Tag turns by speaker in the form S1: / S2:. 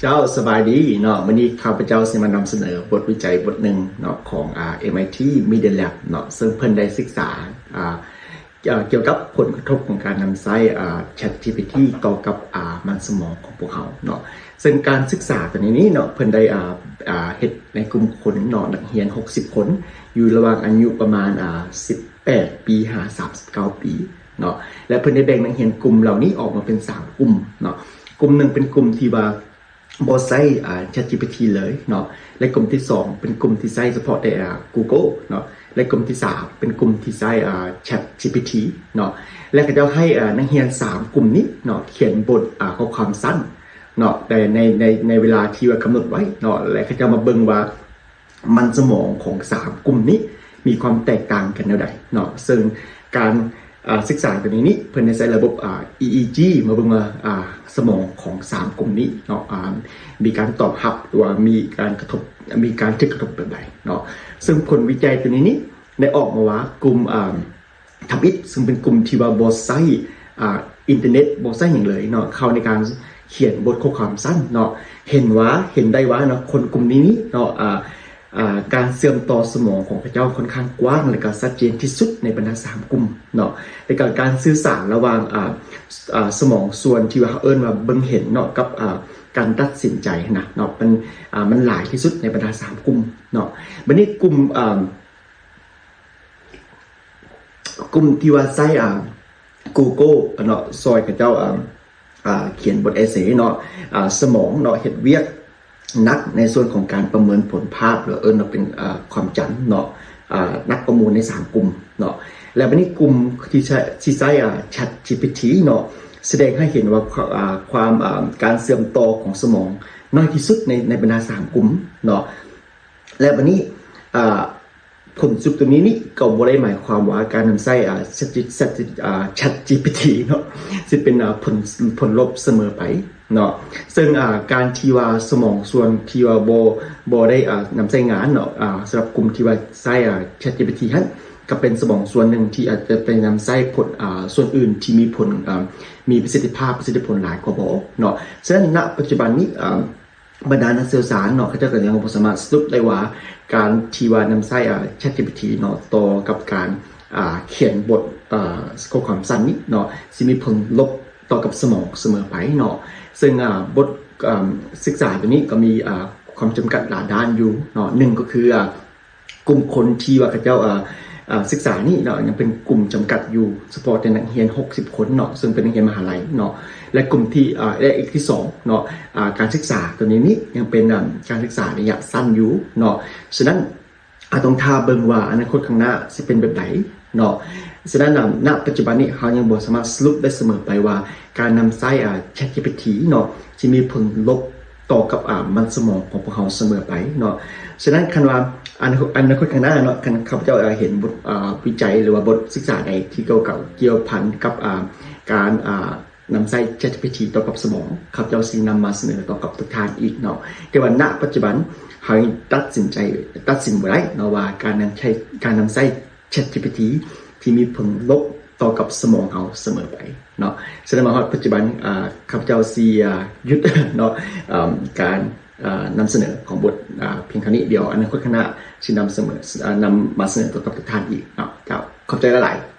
S1: เจ้าสบายดีเนาะวันนี้ข้าพเจ้าจะมานำเสนอบทวิจัยบทหนึ่งเนาะของMIT Media Lab เนาะซึ่งเพิ่นได้ศึกษาเกี่ยวกับผลกระทบของการนำใช้ ChatGPT ต่อกับมันสมองของพวกเขาเนาะซึ่งการศึกษาตัวนี้เนาะเพิ่นได้เฮ็ดในกลุ่มคนเนาะนักเรียน60คนอยู่ระหว่างอายุประมาณ18ปีหา39ปีเนาะและเพิ่นได้แบ่งนักเรียนกลุ่มเหล่านี้ออกมาเป็น3กลุ่มเนาะกลุ่มหนึ่งเป็นกลุ่มที่ว่าบอใช้ ChatGPT เลยเนาะและกลุ่มที่2เป็นกลุ่มที่ใช้เฉพาะแต่ Google เนาะและกลุ่มที่3เป็นกลุ่มที่ใช้ ChatGPT เนาะและก็จะให้นักเรียน3กลุ่มนี้เนาะเขียนบทข้อความสั้นเนาะแต่ในเวลาที่ว่ากำหนดไว้เนาะและก็จะมาเบิ่งว่ามันสมองของ3กลุ่มนี้มีความแตกต่างกันแนวใดเนาะซึ่งการศึกษาตัวนี้เพิ่นได้ใช้ระบบEEG มาเบิ่งว่าสมองของ3กลุ่มนี้เนาะมีการตอบรับหรือว่ามีการกระทบมีการทึกกระทบแบบใดเนาะซึ่งผลวิจัยตัวนี้ได้ออกมาว่ากลุ่มทับอิฐซึ่งเป็นกลุ่มที่ว่าบ่ใช้อินเทอร์เน็ตบ่ใช้หยังเลยเนาะเข้าในการเขียนบทข้อความสั้นเนาะเห็นได้ว่าเนาะคนกลุ่มนี้เนาะการเสื่อมต่อสมองของพระเจ้าค่อนข้างกว้างและก็ชัดเจนที่สุดในบรรดา3กลุ่มเนาะในการสื่อสารระหว่างสมองส่วนที่ว่าเอิ้นว่าเบิ่งเห็นเนาะกับการตัดสินใจนะเนาะมันหลายที่สุดในบรรดา3กลุ่มเนาะบัดนี้กลุ่มที่ว่าใช้Google เนาะซอยกับเจ้าเขียนบทเอเซ่เนาะสมองเนาะเฮ็ดเวียกนักในส่วนของการประเมินผลภาพหรือเราเป็นความจำเนาะนักประมวลใน3กลุ่มเนาะแล้ววันนี้กลุ่มที่ใช้ ChatGPT เนาะแสดงให้เห็นว่าความการเสื่อมต่อของสมองน้อยที่สุดในบรรดา3กลุ่มเนาะและวันนี้ผลสรุปตัวนี้ก็บ่ได้หมายความว่าการนำใช้ChatGPT เนาะสิเป็นผลลบเสมอไปเนาะซึ่งการที่ว่าสมองส่วนที่ว่าบ่ได้นำใช้งานเนาะสำหรับกลุ่มที่ว่าใช้ ChatGPT นั้นก็เป็นสมองส่วนหนึ่งที่อาจจะไปนำใช้ผลส่วนอื่นที่มีผลมีประสิทธิผลหลายกว่าบ่เนาะฉะนั้นณปัจจุบันนี้บรรดานักสื่อสารเนาะเขาจะก็ยังบ่สามารถสรุปได้ว่าการที่ว่านำใช้ChatGPT เนาะต่อกับการเขียนบทข้อความสั้นนี้เนาะสิมีผลลบต่อกับสมองเสมอไปเนาะซึ่งบทศึกษาตัวนี้ก็มีความจำกัดหลายด้านอยู่เนาะหนึ่งก็คือกลุ่มคนที่ว่าเขาเจ้าศึกษานี่เนาะยังเป็นกลุ่มจำกัดอยู่เฉพาะแต่นักเรียน60คนเนาะซึ่งเป็นนักเรียนมหาลัยเนาะและกลุ่มที่และอีกที่2เนาะการศึกษาตัวนี้ยังเป็นการศึกษาระยะสั้นอยู่เนาะฉะนั้นต้องท่าเบิ่งว่าอนาคตข้างหน้าสิเป็นแบบไหนเนาะฉะนั้นณปัจจุบันนี้เขายังบ่สามารถสรุปได้เสมอไปว่าการนำใช้ChatGPT เนาะสิมีผลลบต่อกับมันสมองของพวกเขาเสมอไปเนาะฉะนั้นคันว่าอนาคตข้างหน้าเนาะข้าพเจ้าเห็นบทวิจัยหรือว่าบทศึกษาใดที่เกี่ยวพันกับการนำใช้ ChatGPT ต่อกับสมองข้าพเจ้าสินำมาเสนอต่อกับทุกท่านอีกเนาะแต่ว่าณปัจจุบันเขาตัดสินบ่ได้เนาะว่าการนำใช้ ChatGPT ที่มีผลลบต่อกับสมองเขาเสมอไปเนาะฉะนั้นมาฮอดปัจจุบันข้าพเจ้าสิหยุดเนาะการนำเสนอของบทเพียงเท่านี้เดียวอนาคตข้างหน้าสินำมาเสนอต่อกับทุกท่านอีกเนาะขอบใจหลายๆ